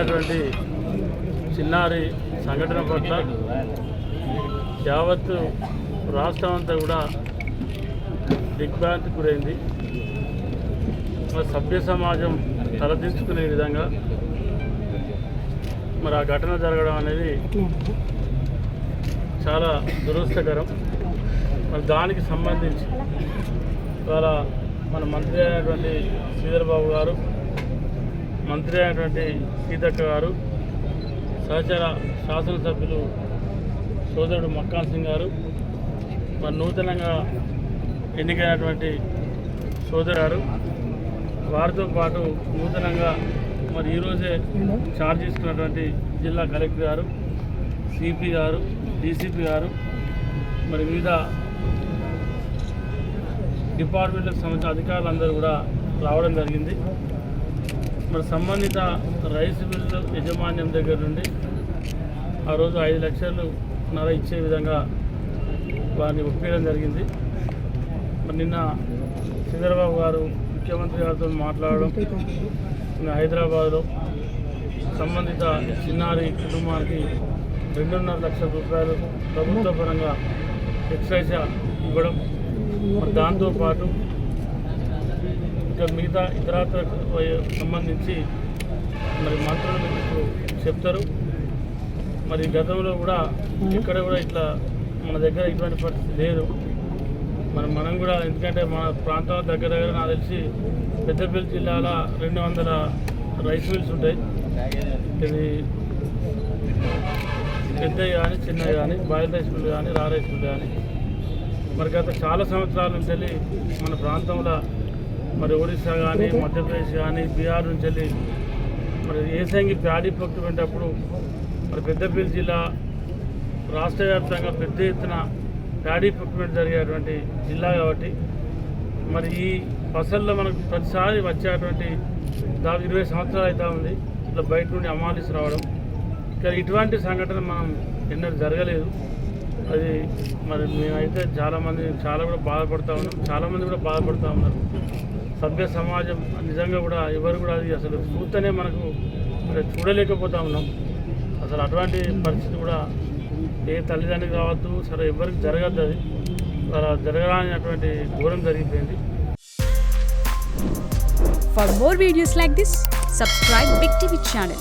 జరిగినటువంటి చిన్నారి సంఘటన పట్ల యావత్తు రాష్ట్రం అంతా కూడా దిగ్భ్రాంతికి గురైంది. మరి సభ్య సమాజం తలదించుకునే విధంగా మరి ఆ ఘటన జరగడం అనేది చాలా దురదృష్టకరం. మరి దానికి సంబంధించి ఇవాళ మన మంత్రి అయినటువంటి శ్రీధర్ బాబు గారు, మంత్రి అయినటువంటి సీతక్క గారు, సహచర శాసనసభ్యులు సోదరుడు మక్కాన్ సింగ్ గారు, మరి నూతనంగా ఎన్నికైనటువంటి సోదరు గారు, వారితో పాటు నూతనంగా మరి ఈరోజే ఛార్జ్ తీసుకున్నటువంటి జిల్లా కలెక్టర్ గారు, సిపి గారు, డీసీపీ గారు, మరి వివిధ డిపార్ట్మెంట్లకు సంబంధించిన అధికారులందరూ కూడా రావడం జరిగింది. మరి సంబంధిత రైస్ మిల్లు యాజమాన్యం దగ్గర నుండి ఆ రోజు 5 లక్షలు ఇచ్చే విధంగా వారిని ఒప్పించడం జరిగింది. మరి నిన్న చంద్రబాబు గారు ముఖ్యమంత్రి గారితో మాట్లాడడం, హైదరాబాద్లో సంబంధిత చిన్నారి కుటుంబానికి 2.5 లక్షల రూపాయలు ప్రభుత్వ పరంగా ఎక్సైజ్ ఇవ్వడం, మరి దాంతోపాటు ఇంకా మిగతా ఇతరత్రకు సంబంధించి మరి మంత్రులు మీకు చెప్తారు. మరి గతంలో కూడా ఇక్కడ కూడా ఇట్లా మన దగ్గర ఇటువంటి పరిస్థితి లేదు. మనం కూడా ఎందుకంటే మన ప్రాంతాల దగ్గర నాకు తెలిసి పెద్దపల్లి జిల్లాలో 200 రైస్ మిల్స్ ఉంటాయి. ఇది పెద్దవి కానీ చిన్నవి కానీ, బాయిల్ రైస్ మిల్ కానీ, రా రైస్ మిల్ కానీ, మరి గత చాలా సంవత్సరాల నుంచి వెళ్ళి మన ప్రాంతంలో మరి ఒడిశా కానీ, మధ్యప్రదేశ్ కానీ, బీహార్ నుంచి వెళ్ళి మరి ఏసంగి ప్యాడీ ప్రొక్యూర్మెంట్ అప్పుడు మరి పెద్దపల్లి జిల్లా రాష్ట్ర వ్యాప్తంగా పెద్ద ఎత్తున ప్యాడీ ప్రొక్యూర్మెంట్ జరిగేటువంటి జిల్లా కాబట్టి మరి ఈ ఫసల్లో మనకు ప్రతిసారి వచ్చేటువంటి దాదాపు 20 సంవత్సరాలు అవుతా ఉంది ఇట్లా బయట నుండి అమాలిసి రావడం. కానీ ఇటువంటి సంఘటన మనం ఎన్నడూ జరగలేదు. అది మరి మేమైతే చాలా కూడా బాధపడుతూ ఉన్నాం, చాలామంది కూడా బాధపడుతూ ఉన్నారు. సభ్య సమాజం నిజంగా కూడా ఎవరు కూడా అది అసలు చూస్తేనే మనకు చూడలేకపోతూ ఉన్నాం. అసలు అటువంటి పరిస్థితి కూడా ఏ తల్లిదండ్రులకు కావద్దు, సరే ఎవరికి జరగద్దు. అది అలా జరగడానికి ఘోరం జరిగిపోయింది. For more videos like this, subscribe Big TV channel.